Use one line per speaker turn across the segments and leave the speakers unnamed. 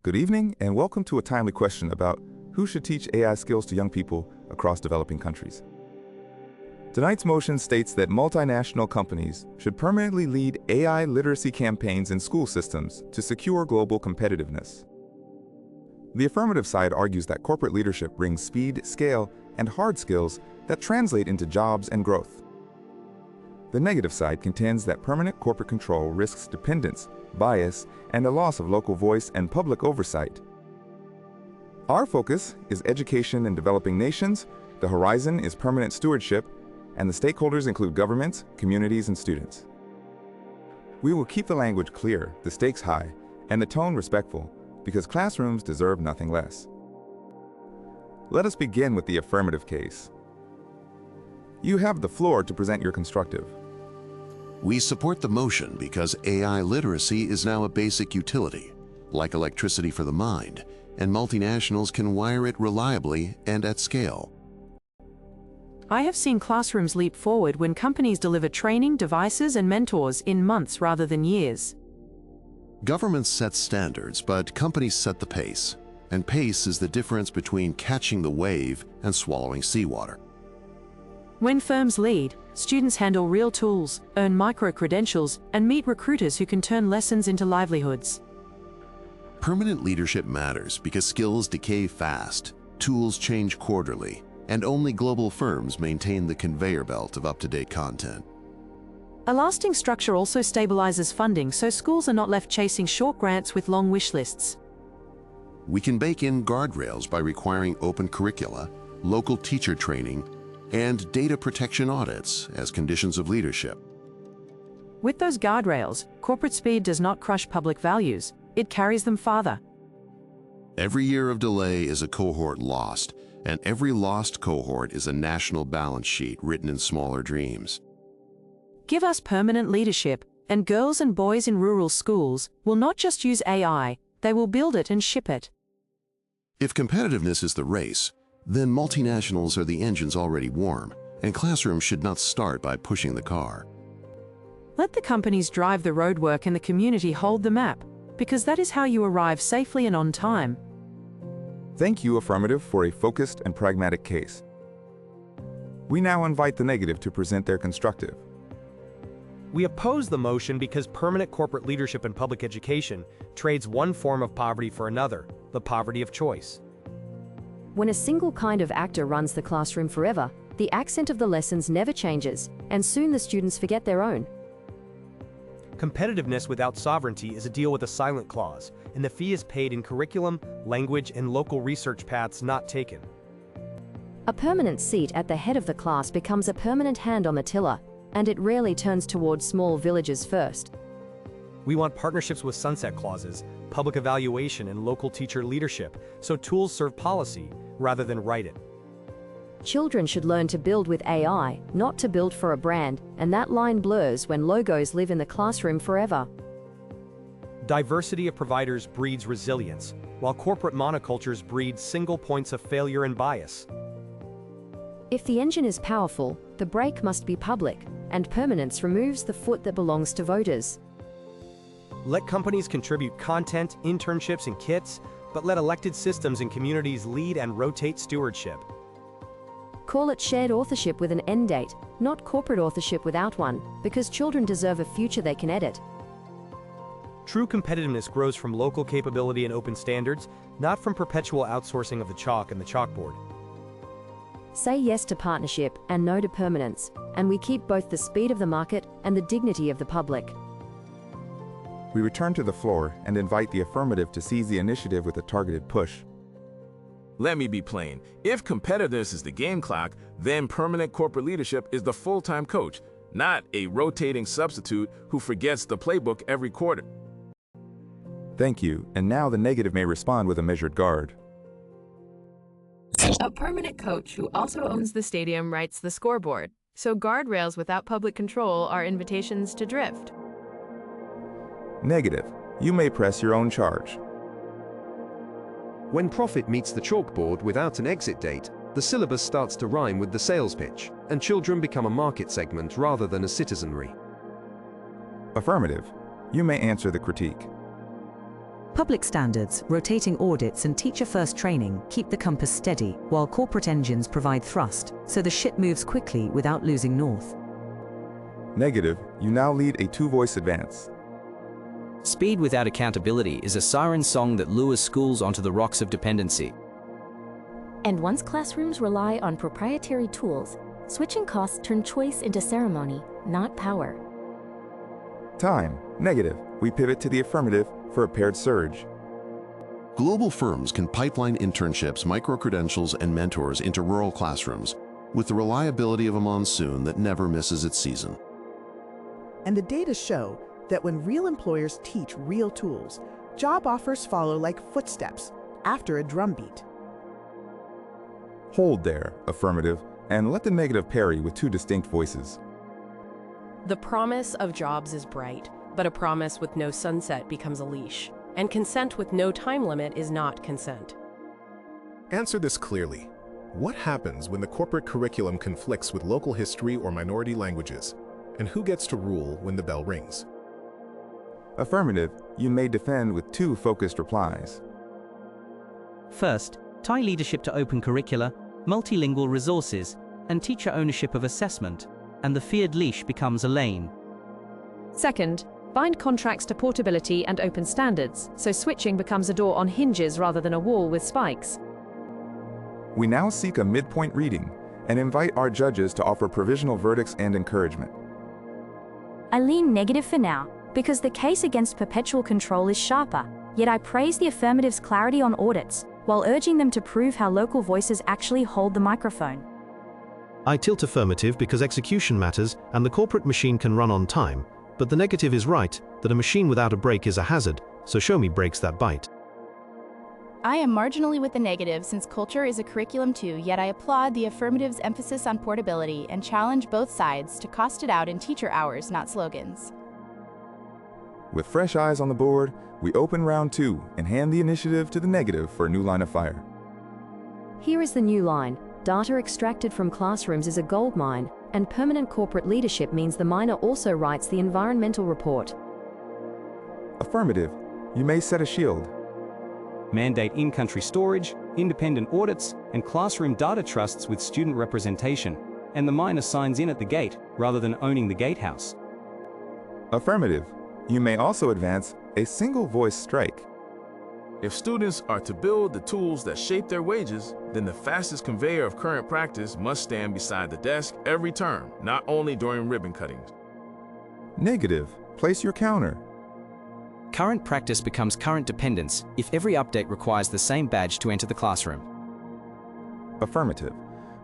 Good evening, and welcome to a timely question about who should teach AI skills to young people across developing countries. Tonight's motion states that multinational companies should permanently lead AI literacy campaigns in school systems to secure global competitiveness. The affirmative side argues that corporate leadership brings speed, scale, and hard skills that translate into jobs and growth. The negative side contends that permanent corporate control risks dependence, bias, and a loss of local voice and public oversight. Our focus is education in developing nations, the horizon is permanent stewardship, and the stakeholders include governments, communities, and students. We will keep the language clear, the stakes high, and the tone respectful, because classrooms deserve nothing less. Let us begin with the affirmative case. You have the floor to present your constructive.
We support the motion because AI literacy is now a basic utility, like electricity for the mind, and multinationals can wire it reliably and at scale.
I have seen classrooms leap forward when companies deliver training, devices, and mentors in months rather than years.
Governments set standards, but companies set the pace, and pace is the difference between catching the wave and swallowing seawater.
When firms lead, students handle real tools, earn micro-credentials, and meet recruiters who can turn lessons into livelihoods.
Permanent leadership matters because skills decay fast, tools change quarterly, and only global firms maintain the conveyor belt of up-to-date content.
A lasting structure also stabilizes funding so schools are not left chasing short grants with long wish lists.
We can bake in guardrails by requiring open curricula, local teacher training, and data protection audits as conditions of leadership.
With those guardrails, corporate speed does not crush public values, it carries them farther.
Every year of delay is a cohort lost, and every lost cohort is a national balance sheet written in smaller dreams.
Give us permanent leadership, and girls and boys in rural schools will not just use AI, they will build it and ship it.
If competitiveness is the race, then multinationals are the engines already warm, and classrooms should not start by pushing the car.
Let the companies drive the roadwork and the community hold the map, because that is how you arrive safely and on time.
Thank you, affirmative, for a focused and pragmatic case. We now invite the negative to present their constructive.
We oppose the motion because permanent corporate leadership in public education trades one form of poverty for another, the poverty of choice.
When a single kind of actor runs the classroom forever, the accent of the lessons never changes, and soon the students forget their own.
Competitiveness without sovereignty is a deal with a silent clause, and the fee is paid in curriculum, language, and local research paths not taken.
A permanent seat at the head of the class becomes a permanent hand on the tiller, and it rarely turns towards small villages first.
We want partnerships with sunset clauses, public evaluation, and local teacher leadership, so tools serve policy rather than write it.
Children should learn to build with AI, not to build for a brand, and that line blurs when logos live in the classroom forever.
Diversity of providers breeds resilience, while corporate monocultures breed single points of failure and bias.
If the engine is powerful, the brake must be public, and permanence removes the foot that belongs to voters.
Let companies contribute content, internships, and kits, but let elected systems and communities lead and rotate stewardship.
Call it shared authorship with an end date, not corporate authorship without one, because children deserve a future they can edit.
True competitiveness grows from local capability and open standards, not from perpetual outsourcing of the chalk and the chalkboard.
Say yes to partnership and no to permanence, and we keep both the speed of the market and the dignity of the public.
We return to the floor and invite the affirmative to seize the initiative with a targeted push.
Let me be plain. If competitiveness is the game clock, then permanent corporate leadership is the full-time coach, not a rotating substitute who forgets the playbook every quarter.
Thank you, and now the negative may respond with a measured guard.
A permanent coach who also owns the stadium writes the scoreboard, so guardrails without public control are invitations to drift.
Negative, you may press your own charge.
When profit meets the chalkboard without an exit date, the syllabus starts to rhyme with the sales pitch, and children become a market segment rather than a citizenry.
Affirmative, you may answer the critique.
Public standards, rotating audits, and teacher-first training keep the compass steady, while corporate engines provide thrust, so the ship moves quickly without losing north.
Negative, you now lead a two-voice advance.
Speed without accountability is a siren song that lures schools onto the rocks of dependency.
And once classrooms rely on proprietary tools, switching costs turn choice into ceremony, not power.
Time, negative, we pivot to the affirmative for a paired surge.
Global firms can pipeline internships, micro-credentials, and mentors into rural classrooms with the reliability of a monsoon that never misses its season.
And the data show that when real employers teach real tools, job offers follow like footsteps after a drumbeat.
Hold there, affirmative, and let the negative parry with two distinct voices.
The promise of jobs is bright, but a promise with no sunset becomes a leash, and consent with no time limit is not consent.
Answer this clearly. What happens when the corporate curriculum conflicts with local history or minority languages? And who gets to rule when the bell rings?
Affirmative, you may defend with two focused replies.
First, tie leadership to open curricula, multilingual resources, and teacher ownership of assessment, and the feared leash becomes a lane.
Second, bind contracts to portability and open standards, so switching becomes a door on hinges rather than a wall with spikes.
We now seek a midpoint reading and invite our judges to offer provisional verdicts and encouragement.
I lean negative for now, because the case against perpetual control is sharper, yet I praise the affirmative's clarity on audits, while urging them to prove how local voices actually hold the microphone.
I tilt affirmative because execution matters and the corporate machine can run on time, but the negative is right, that a machine without a brake is a hazard, so show me brakes that bite.
I am marginally with the negative since culture is a curriculum too, yet I applaud the affirmative's emphasis on portability and challenge both sides to cost it out in teacher hours, not slogans.
With fresh eyes on the board, we open round two and hand the initiative to the negative for a new line of fire.
Here is the new line. Data extracted from classrooms is a goldmine, and permanent corporate leadership means the miner also writes the environmental report.
Affirmative, you may set a shield.
Mandate in-country storage, independent audits, and classroom data trusts with student representation, and the miner signs in at the gate rather than owning the gatehouse.
Affirmative, you may also advance a single voice strike.
If students are to build the tools that shape their wages, then the fastest conveyor of current practice must stand beside the desk every term, not only during ribbon cuttings.
Negative, place your counter.
Current practice becomes current dependence if every update requires the same badge to enter the classroom.
Affirmative,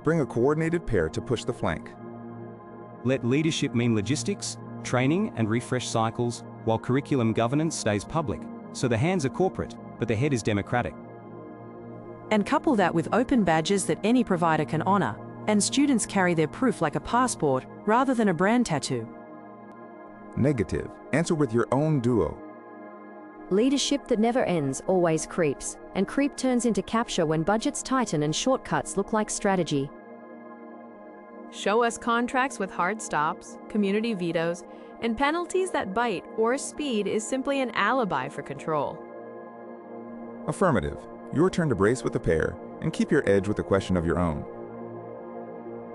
bring a coordinated pair to push the flank.
Let leadership mean logistics, training, and refresh cycles, while curriculum governance stays public, so the hands are corporate, but the head is democratic.
And couple that with open badges that any provider can honor, and students carry their proof like a passport rather than a brand tattoo.
Negative, answer with your own duo.
Leadership that never ends always creeps, and creep turns into capture when budgets tighten and shortcuts look like strategy.
Show us contracts with hard stops, community vetoes, and penalties that bite, or speed is simply an alibi for control.
Affirmative, your turn to brace with a pair and keep your edge with a question of your own.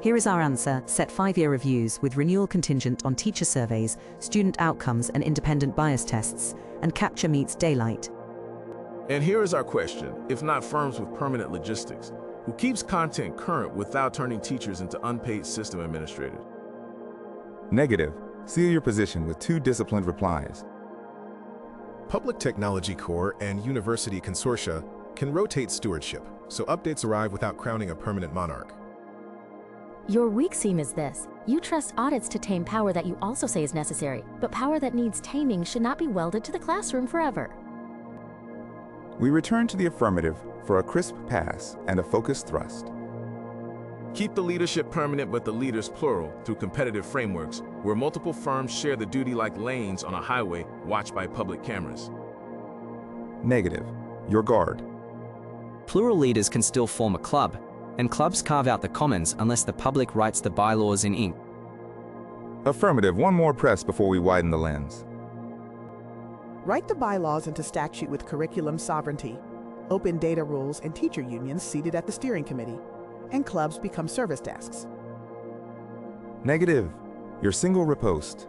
Here is our answer. Set 5-year reviews with renewal contingent on teacher surveys, student outcomes, and independent bias tests, and capture meets daylight.
And here is our question, if not firms with permanent logistics, who keeps content current without turning teachers into unpaid system administrators?
Negative, seal your position with two disciplined replies.
Public Technology Corps and university consortia can rotate stewardship, so updates arrive without crowning a permanent monarch.
Your weak seam is this. You trust audits to tame power that you also say is necessary, but power that needs taming should not be welded to the classroom forever.
We return to the affirmative for a crisp pass and a focused thrust.
Keep the leadership permanent but the leaders plural through competitive frameworks where multiple firms share the duty like lanes on a highway watched by public cameras.
Negative, your guard.
Plural leaders can still form a club, and clubs carve out the commons unless the public writes the bylaws in ink.
Affirmative, one more press before we widen the lens.
Write the bylaws into statute with curriculum sovereignty. Open data rules and teacher unions seated at the steering committee. And clubs become service desks.
Negative. Your single riposte.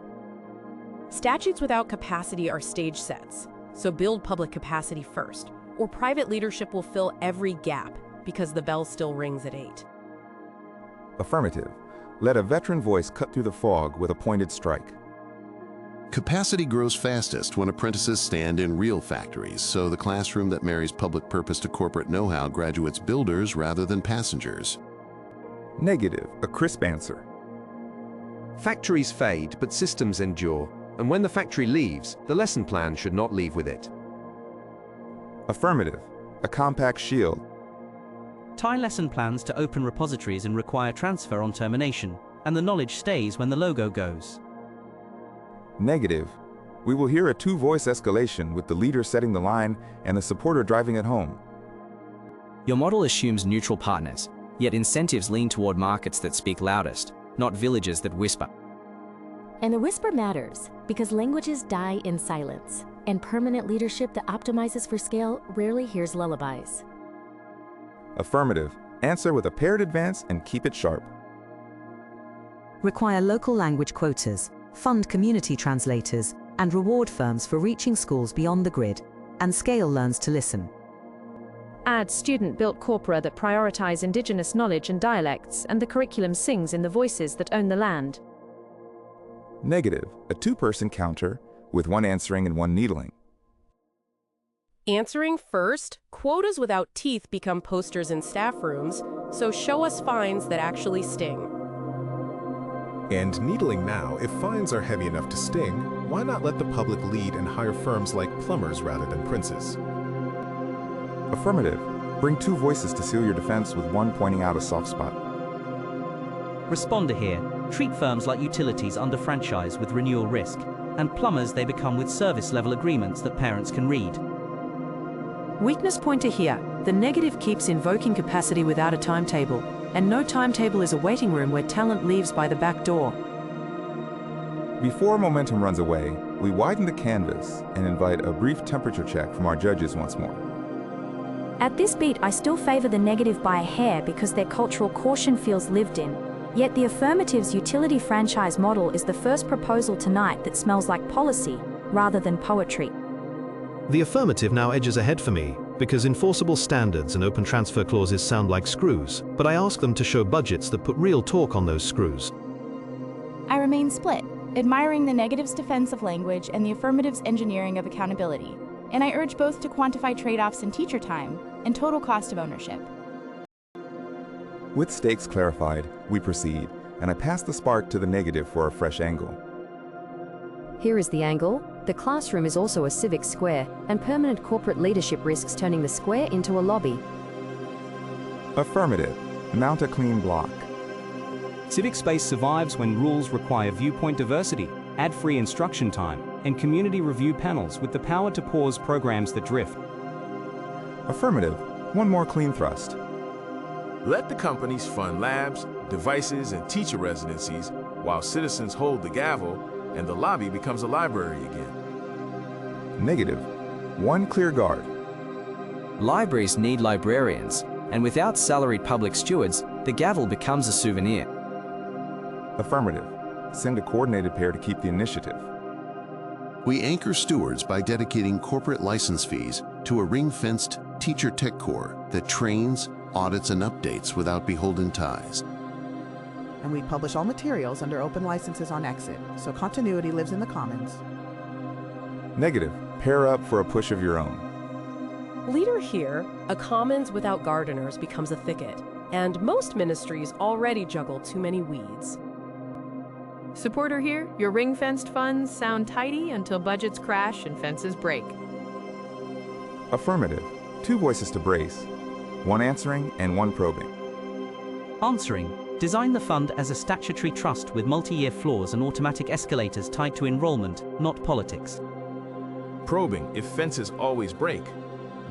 Statutes without capacity are stage sets, so build public capacity first, or private leadership will fill every gap because the bell still rings at 8.
Affirmative. Let a veteran voice cut through the fog with a pointed strike.
Capacity grows fastest when apprentices stand in real factories, so the classroom that marries public purpose to corporate know-how graduates builders rather than passengers.
Negative. A crisp answer.
Factories fade, but systems endure. And when the factory leaves, the lesson plan should not leave with it.
Affirmative. A compact shield.
Tie lesson plans to open repositories and require transfer on termination, and the knowledge stays when the logo goes.
Negative. We will hear a two-voice escalation with the leader setting the line and the supporter driving it home.
Your model assumes neutral partners, yet incentives lean toward markets that speak loudest, not villages that whisper.
And the whisper matters because languages die in silence, and permanent leadership that optimizes for scale rarely hears lullabies.
Affirmative. Answer with a paired advance and keep it sharp.
Require local language quotas, fund community translators, and reward firms for reaching schools beyond the grid, and scale learns to listen.
Add student-built corpora that prioritize indigenous knowledge and dialects, and the curriculum sings in the voices that own the land.
Negative. A two-person counter with one answering and one needling.
Answering first, quotas without teeth become posters in staff rooms, so show us fines that actually sting.
And needling now, if fines are heavy enough to sting, why not let the public lead and hire firms like plumbers rather than princes?
Affirmative. Bring two voices to seal your defense with one pointing out a soft spot.
Responder here. Treat firms like utilities under franchise with renewal risk, and plumbers they become with service-level agreements that parents can read.
Weakness pointer here. The negative keeps invoking capacity without a timetable, and no timetable is a waiting room where talent leaves by the back door.
Before momentum runs away, we widen the canvas and invite a brief temperature check from our judges once more.
At this beat, I still favor the negative by a hair because their cultural caution feels lived in. Yet the affirmative's utility franchise model is the first proposal tonight that smells like policy rather than poetry.
The affirmative now edges ahead for me, because enforceable standards and open transfer clauses sound like screws, but I ask them to show budgets that put real torque on those screws.
I remain split, admiring the negative's defense of language and the affirmative's engineering of accountability, and I urge both to quantify trade-offs in teacher time and total cost of ownership.
With stakes clarified, we proceed, and I pass the spark to the negative for a fresh angle.
Here is the angle. The classroom is also a civic square, and permanent corporate leadership risks turning the square into a lobby.
Affirmative. Mount a clean block.
Civic space survives when rules require viewpoint diversity, ad-free instruction time, and community review panels with the power to pause programs that drift.
Affirmative. One more clean thrust.
Let the companies fund labs, devices, and teacher residencies while citizens hold the gavel and the lobby becomes a library again.
Negative. One clear guard.
Libraries need librarians, and without salaried public stewards, the gavel becomes a souvenir.
Affirmative. Send a coordinated pair to keep the initiative.
We anchor stewards by dedicating corporate license fees to a ring-fenced teacher tech core that trains, audits, and updates without beholden ties.
And we publish all materials under open licenses on Exit, so continuity lives in the commons.
Negative. Pair up for a push of your own.
Leader here, a commons without gardeners becomes a thicket, and most ministries already juggle too many weeds.
Supporter here, your ring-fenced funds sound tidy until budgets crash and fences break.
Affirmative. Two voices to brace. One answering and one probing.
Answering. Design the fund as a statutory trust with multi-year floors and automatic escalators tied to enrollment, not politics.
Probing if fences always break.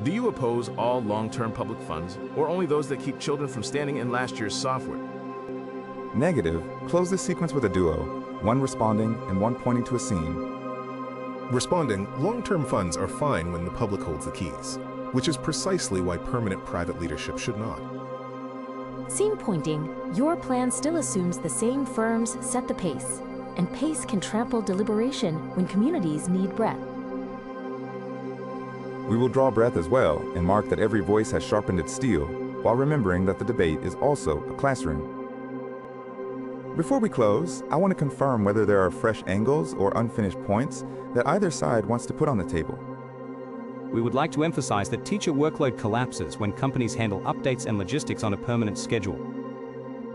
Do you oppose all long-term public funds, or only those that keep children from standing in last year's software?
Negative. Close this sequence with a duo, one responding and one pointing to a scene.
Responding, long-term funds are fine when the public holds the keys, which is precisely why permanent private leadership should not.
Scene pointing, your plan still assumes the same firms set the pace, and pace can trample deliberation when communities need breath.
We will draw breath as well and mark that every voice has sharpened its steel, while remembering that the debate is also a classroom. Before we close, I want to confirm whether there are fresh angles or unfinished points that either side wants to put on the table.
We would like to emphasize that teacher workload collapses when companies handle updates and logistics on a permanent schedule.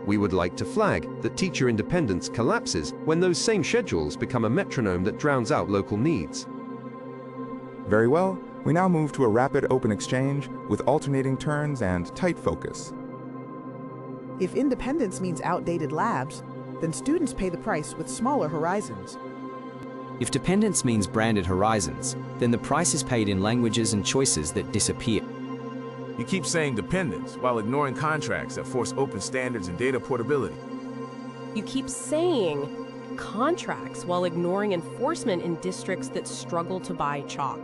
We would like to flag that teacher independence collapses when those same schedules become a metronome that drowns out local needs.
Very well, we now move to a rapid open exchange with alternating turns and tight focus.
If independence means outdated labs, then students pay the price with smaller horizons.
If dependence means branded horizons, then the price is paid in languages and choices that disappear.
You keep saying dependence while ignoring contracts that force open standards and data portability.
You keep saying contracts while ignoring enforcement in districts that struggle to buy chalk.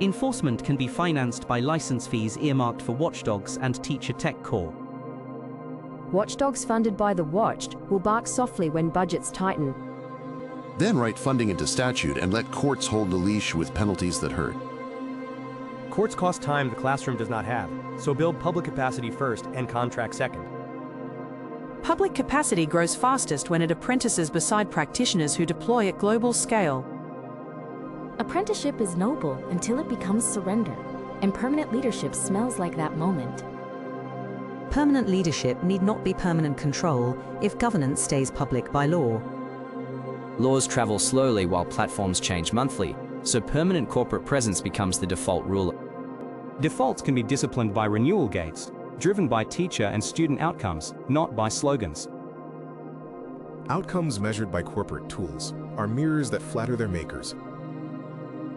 Enforcement can be financed by license fees earmarked for watchdogs and teacher tech core.
Watchdogs funded by the watched will bark softly when budgets tighten.
Then write funding into statute and let courts hold the leash with penalties that hurt.
Courts cost time the classroom does not have, so build public capacity first and contract second.
Public capacity grows fastest when it apprentices beside practitioners who deploy at global scale.
Apprenticeship is noble until it becomes surrender, and permanent leadership smells like that moment.
Permanent leadership need not be permanent control if governance stays public by law.
Laws travel slowly while platforms change monthly, so permanent corporate presence becomes the default rule.
Defaults can be disciplined by renewal gates, driven by teacher and student outcomes, not by slogans.
Outcomes measured by corporate tools are mirrors that flatter their makers.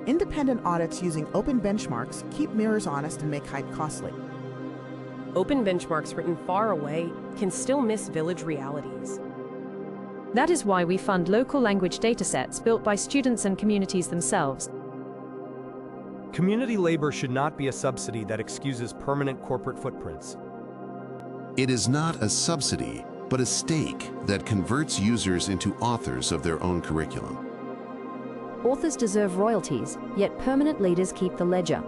Independent audits using open benchmarks keep mirrors honest and make hype costly.
Open benchmarks written far away can still miss village realities.
That is why we fund local language datasets built by students and communities themselves.
Community labor should not be a subsidy that excuses permanent corporate footprints.
It is not a subsidy, but a stake that converts users into authors of their own curriculum.
Authors deserve royalties, yet permanent leaders keep the ledger.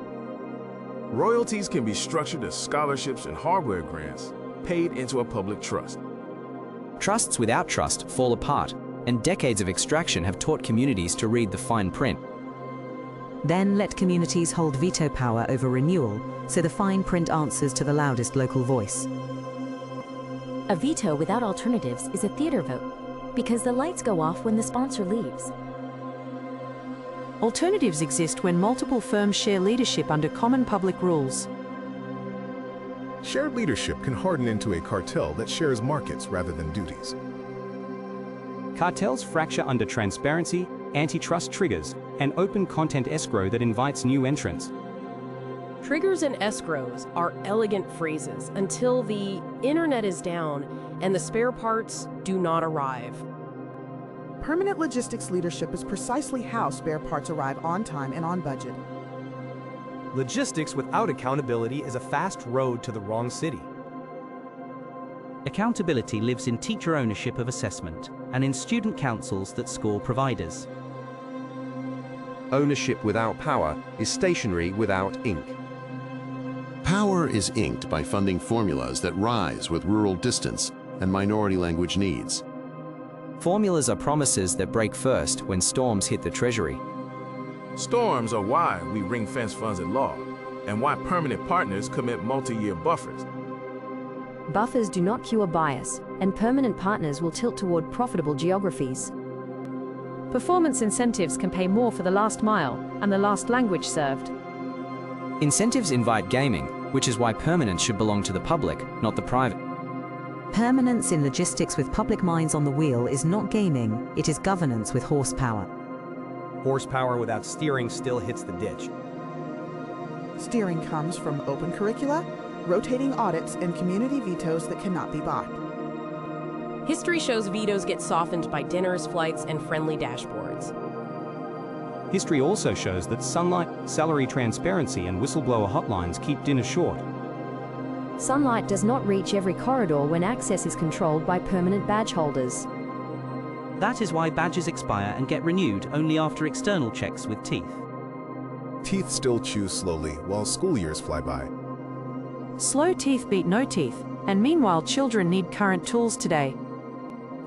Royalties can be structured as scholarships and hardware grants, paid into a public trust.
Trusts without trust fall apart, and decades of extraction have taught communities to read the fine print.
Then let communities hold veto power over renewal, so the fine print answers to the loudest local voice.
A veto without alternatives is a theater vote, because the lights go off when the sponsor leaves.
Alternatives exist when multiple firms share leadership under common public rules.
Shared leadership can harden into a cartel that shares markets rather than duties.
Cartels fracture under transparency, antitrust triggers, and open content escrow that invites new entrants.
Triggers and escrows are elegant phrases until the internet is down and the spare parts do not arrive.
Permanent logistics leadership is precisely how spare parts arrive on time and on budget.
Logistics without accountability is a fast road to the wrong city.
Accountability lives in teacher ownership of assessment and in student councils that score providers.
Ownership without power is stationery without ink.
Power is inked by funding formulas that rise with rural distance and minority language needs.
Formulas are promises that break first when storms hit the treasury.
Storms are why we ring-fence funds at law, and why permanent partners commit multi-year buffers.
Buffers do not cure bias, and permanent partners will tilt toward profitable geographies.
Performance incentives can pay more for the last mile and the last language served.
Incentives invite gaming, which is why permanence should belong to the public, not the private.
Permanence in logistics with public minds on the wheel is not gaming, it is governance with horsepower.
Horsepower without steering still hits the ditch.
Steering comes from open curricula, rotating audits, and community vetoes that cannot be bought.
History shows vetoes get softened by dinners, flights, and friendly dashboards.
History also shows that sunlight, salary transparency, and whistleblower hotlines keep dinner short.
Sunlight does not reach every corridor when access is controlled by permanent badge holders.
That is why badges expire and get renewed only after external checks with teeth.
Teeth still chew slowly while school years fly by.
Slow teeth beat no teeth, and meanwhile children need current tools today.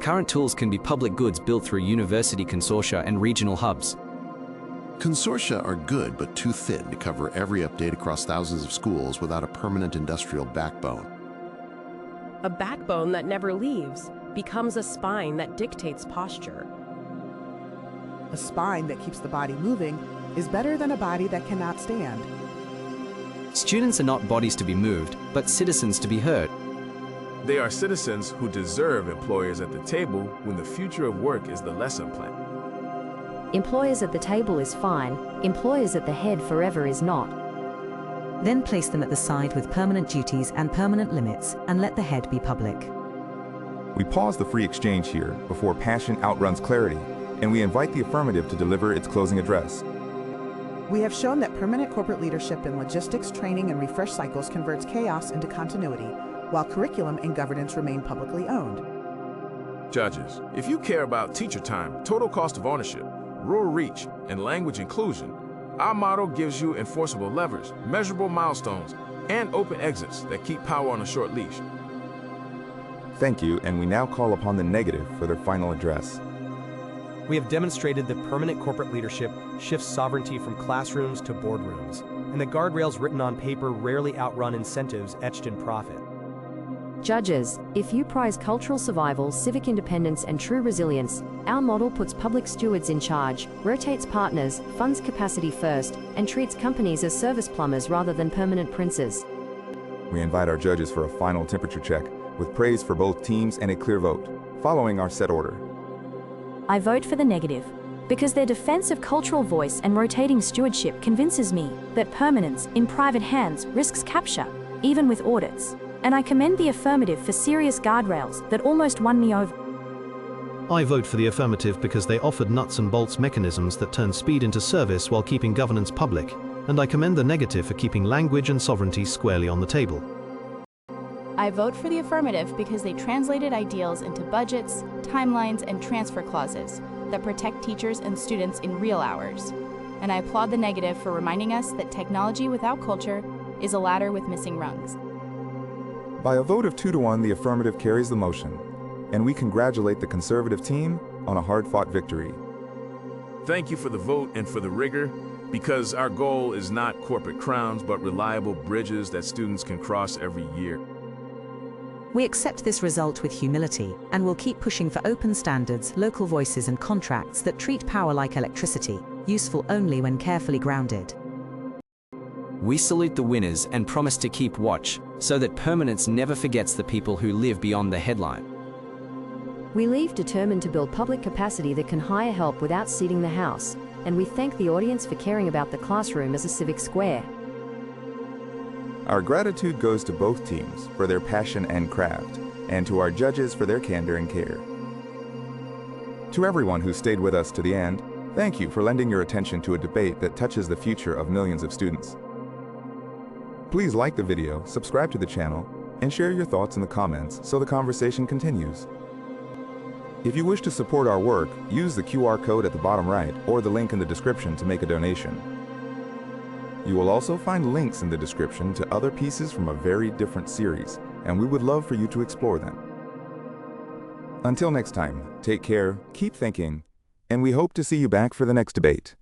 Current tools can be public goods built through university consortia and regional hubs.
Consortia are good but too thin to cover every update across thousands of schools without a permanent industrial backbone.
A backbone that never leaves becomes a spine that dictates posture.
A spine that keeps the body moving is better than a body that cannot stand.
Students are not bodies to be moved, but citizens to be heard.
They are citizens who deserve employers at the table when the future of work is the lesson plan.
Employers at the table is fine, employers at the head forever is not.
Then place them at the side with permanent duties and permanent limits, and let the head be public.
We pause the free exchange here before passion outruns clarity, and we invite the affirmative to deliver its closing address.
We have shown that permanent corporate leadership in logistics, training, and refresh cycles converts chaos into continuity, while curriculum and governance remain publicly owned.
Judges, if you care about teacher time, total cost of ownership, rural reach, and language inclusion, our model gives you enforceable levers, measurable milestones, and open exits that keep power on a short leash.
Thank you, and we now call upon the negative for their final address.
We have demonstrated that permanent corporate leadership shifts sovereignty from classrooms to boardrooms, and that guardrails written on paper rarely outrun incentives etched in profit.
Judges, if you prize cultural survival, civic independence, and true resilience, our model puts public stewards in charge, rotates partners, funds capacity first, and treats companies as service plumbers rather than permanent princes.
We invite our judges for a final temperature check, with praise for both teams and a clear vote, following our set order.
I vote for the negative, because their defense of cultural voice and rotating stewardship convinces me that permanence in private hands risks capture, even with audits. And I commend the affirmative for serious guardrails that almost won me over.
I vote for the affirmative because they offered nuts and bolts mechanisms that turn speed into service while keeping governance public, and I commend the negative for keeping language and sovereignty squarely on the table.
I vote for the affirmative because they translated ideals into budgets, timelines, and transfer clauses that protect teachers and students in real hours. And I applaud the negative for reminding us that technology without culture is a ladder with missing rungs.
By a vote of 2-1, the affirmative carries the motion, and we congratulate the conservative team on a hard-fought victory.
Thank you for the vote and for the rigor, because our goal is not corporate crowns, but reliable bridges that students can cross every year.
We accept this result with humility, and will keep pushing for open standards, local voices, and contracts that treat power like electricity, useful only when carefully grounded.
We salute the winners and promise to keep watch, so that permanence never forgets the people who live beyond the headline.
We leave determined to build public capacity that can hire help without seating the house, and we thank the audience for caring about the classroom as a civic square.
Our gratitude goes to both teams for their passion and craft, and to our judges for their candor and care. To everyone who stayed with us to the end, thank you for lending your attention to a debate that touches the future of millions of students. Please like the video, subscribe to the channel, and share your thoughts in the comments so the conversation continues. If you wish to support our work, use the QR code at the bottom right or the link in the description to make a donation. You will also find links in the description to other pieces from a very different series, and we would love for you to explore them. Until next time, take care, keep thinking, and we hope to see you back for the next debate.